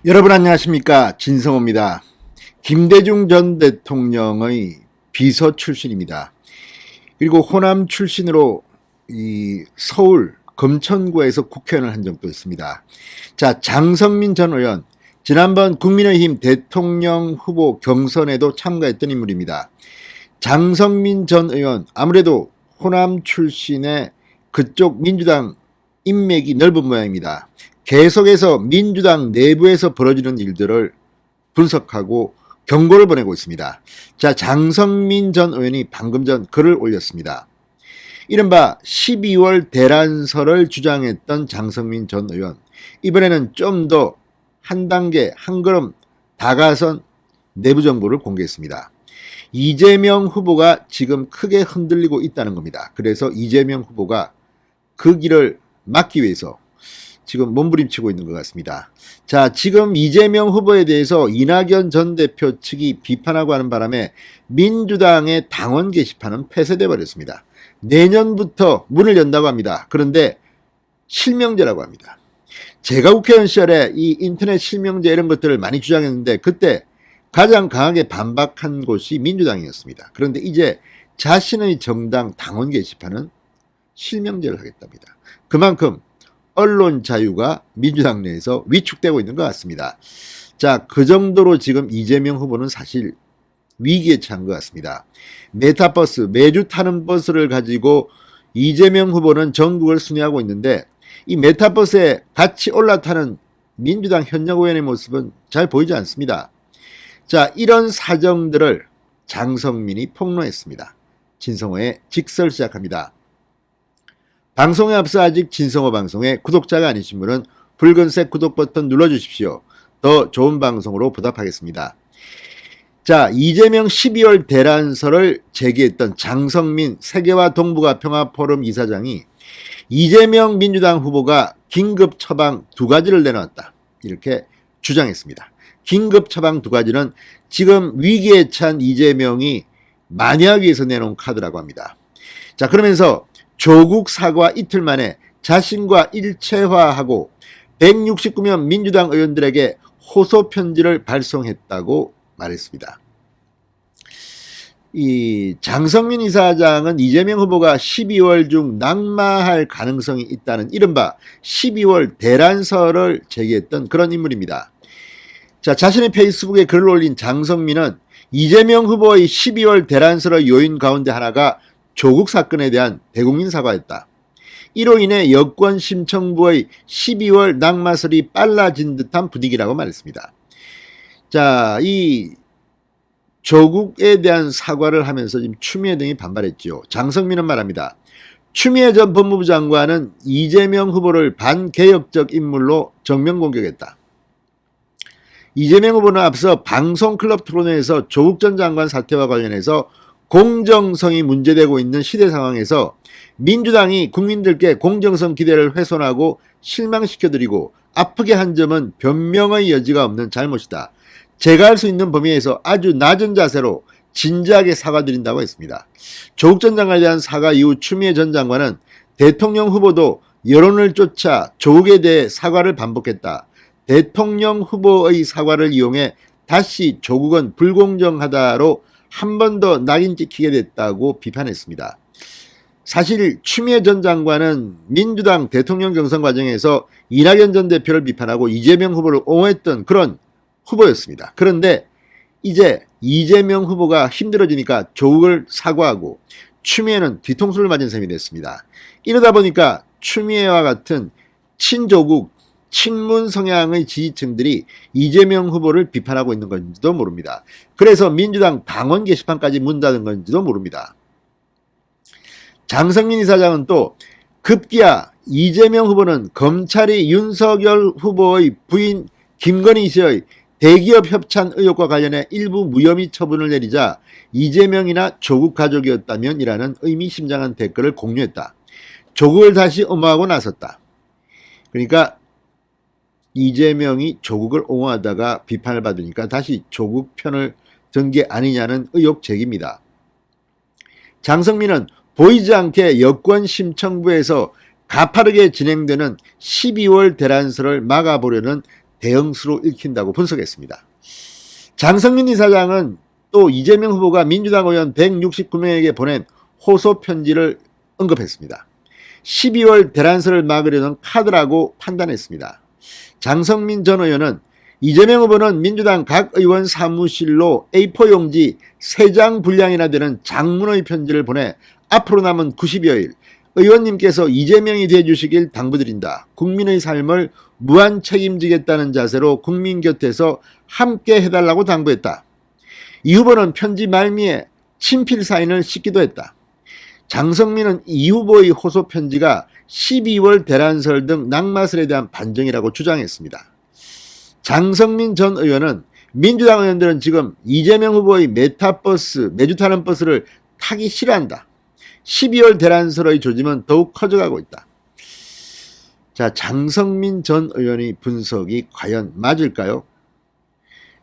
여러분 안녕하십니까, 진성호입니다. 김대중 전 대통령의 비서 출신입니다. 그리고 호남 출신으로 이 서울 금천구에서 국회의원을 한 적도 있습니다. 자, 장성민 전 의원, 지난번 국민의힘 대통령 후보 경선에도 참가했던 인물입니다. 장성민 전 의원, 아무래도 호남 출신의 그쪽 민주당 인맥이 넓은 모양입니다. 계속해서 민주당 내부에서 벌어지는 일들을 분석하고 경고를 보내고 있습니다. 자, 장성민 전 의원이 방금 전 글을 올렸습니다. 이른바 12월 대란설을 주장했던 장성민 전 의원, 이번에는 좀 더 한 단계 한 걸음 다가선 내부 정보를 공개했습니다. 이재명 후보가 지금 크게 흔들리고 있다는 겁니다. 그래서 이재명 후보가 그 길을 막기 위해서 지금 몸부림치고 있는 것 같습니다. 자, 지금 이재명 후보에 대해서 이낙연 전 대표 측이 비판하고 하는 바람에 민주당의 당원 게시판은 폐쇄돼 버렸습니다. 내년부터 문을 연다고 합니다. 그런데 실명제라고 합니다. 제가 국회의원 시절에 이 인터넷 실명제 이런 것들을 많이 주장했는데 그때 가장 강하게 반박한 곳이 민주당이었습니다. 그런데 이제 자신의 정당 당원 게시판은 실명제를 하겠답니다. 그만큼 언론 자유가 민주당 내에서 위축되고 있는 것 같습니다. 자, 그 정도로 지금 이재명 후보는 사실 위기에 처한 것 같습니다. 메타버스, 매주 타는 버스를 가지고 이재명 후보는 전국을 순회하고 있는데 이 메타버스에 같이 올라타는 민주당 현역 의원의 모습은 잘 보이지 않습니다. 자, 이런 사정들을 장성민이 폭로했습니다. 진성호의 직설 시작합니다. 방송에 앞서 아직 진성호 방송에 구독자가 아니신 분은 붉은색 구독 버튼 눌러주십시오. 더 좋은 방송으로 보답하겠습니다. 자, 이재명 12월 대란설을 제기했던 장성민 세계화 동북아 평화포럼 이사장이 이재명 민주당 후보가 긴급 처방 2가지를 내놓았다, 이렇게 주장했습니다. 긴급 처방 2가지는 지금 위기에 찬 이재명이 만회하기 위해서 내놓은 카드라고 합니다. 자, 그러면서 조국 사과 이틀 만에 자신과 일체화하고 169명 민주당 의원들에게 호소 편지를 발송했다고 말했습니다. 이 장성민 이사장은 이재명 후보가 12월 중 낙마할 가능성이 있다는 이른바 12월 대란설을 제기했던 그런 인물입니다. 자, 자신의 페이스북에 글을 올린 장성민은 이재명 후보의 12월 대란설의 요인 가운데 하나가 조국 사건에 대한 대국민 사과였다. 이로 인해 여권 심청부의 12월 낙마설이 빨라진 듯한 분위기라고 말했습니다. 자, 이 조국에 대한 사과를 하면서 지금 추미애 등이 반발했죠. 장성민은 말합니다. 추미애 전 법무부 장관은 이재명 후보를 반개혁적 인물로 정면 공격했다. 이재명 후보는 앞서 방송클럽 토론회에서 조국 전 장관 사태와 관련해서 공정성이 문제되고 있는 시대 상황에서 민주당이 국민들께 공정성 기대를 훼손하고 실망시켜드리고 아프게 한 점은 변명의 여지가 없는 잘못이다. 제가 할 수 있는 범위에서 아주 낮은 자세로 진지하게 사과드린다고 했습니다. 조국 전 장관에 대한 사과 이후 추미애 전 장관은 대통령 후보도 여론을 쫓아 조국에 대해 사과를 반복했다. 대통령 후보의 사과를 이용해 다시 조국은 불공정하다로 한 번 더 낙인 찍히게 됐다고 비판했습니다. 사실 추미애 전 장관은 민주당 대통령 경선 과정에서 이낙연 전 대표를 비판하고 이재명 후보를 옹호했던 그런 후보였습니다. 그런데 이제 이재명 후보가 힘들어지니까 조국을 사과하고 추미애는 뒤통수를 맞은 셈이 됐습니다. 이러다 보니까 추미애와 같은 친조국, 친문 성향의 지지층들이 이재명 후보를 비판하고 있는 건지도 모릅니다. 그래서 민주당 당원 게시판까지 문 닫은 건지도 모릅니다. 장성민 이사장은 또 급기야 이재명 후보는 검찰이 윤석열 후보의 부인 김건희 씨의 대기업 협찬 의혹과 관련해 일부 무혐의 처분을 내리자 이재명이나 조국 가족이었다면 이라는 의미심장한 댓글을 공유했다. 조국을 다시 옹호하고 나섰다. 그러니까 이재명이 조국을 옹호하다가 비판을 받으니까 다시 조국 편을 든 게 아니냐는 의혹 제기입니다. 장성민은 보이지 않게 여권 심청부에서 가파르게 진행되는 12월 대란설을 막아보려는 대형수로 읽힌다고 분석했습니다. 장성민 이사장은 또 이재명 후보가 민주당 의원 169명에게 보낸 호소 편지를 언급했습니다. 12월 대란설을 막으려는 카드라고 판단했습니다. 장성민 전 의원은 이재명 후보는 민주당 각 의원 사무실로 A4 용지 3장 분량이나 되는 장문의 편지를 보내 앞으로 남은 90여일 의원님께서 이재명이 되어주시길 당부드린다. 국민의 삶을 무한 책임지겠다는 자세로 국민 곁에서 함께 해달라고 당부했다. 이 후보는 편지 말미에 친필 사인을 싣기도 했다. 장성민은 이 후보의 호소 편지가 12월 대란설 등 낙마설에 대한 반정이라고 주장했습니다. 장성민 전 의원은 민주당 의원들은 지금 이재명 후보의 메타버스, 매주 타는 버스를 타기 싫어한다. 12월 대란설의 조짐은 더욱 커져가고 있다. 자, 장성민 전 의원의 분석이 과연 맞을까요?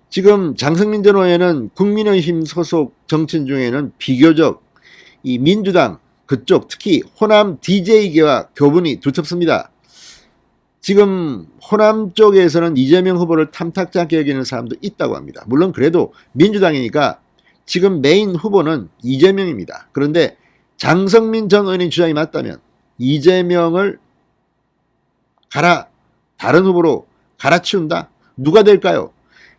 지금 장성민 전 의원은 국민의힘 소속 정치인 중에는 비교적 이 민주당 그쪽 특히 호남 DJ계와 교분이 두텁습니다. 지금 호남 쪽에서는 이재명 후보를 탐탁지 않게 여기는 사람도 있다고 합니다. 물론 그래도 민주당이니까 지금 메인 후보는 이재명입니다. 그런데 장성민 전 의원의 주장이 맞다면 이재명을 다른 후보로 갈아치운다? 누가 될까요?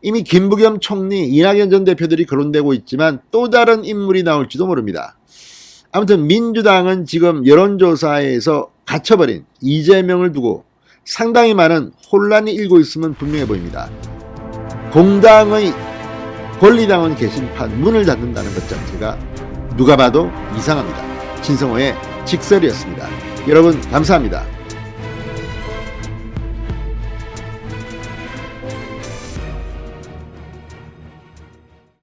이미 김부겸 총리, 이낙연 전 대표들이 거론되고 있지만 또 다른 인물이 나올지도 모릅니다. 아무튼 민주당은 지금 여론조사에서 갇혀버린 이재명을 두고 상당히 많은 혼란이 일고 있으면 분명해 보입니다. 공당의 권리당원 게시판 문을 닫는다는 것 자체가 누가 봐도 이상합니다. 진성호의 직설이었습니다. 여러분 감사합니다.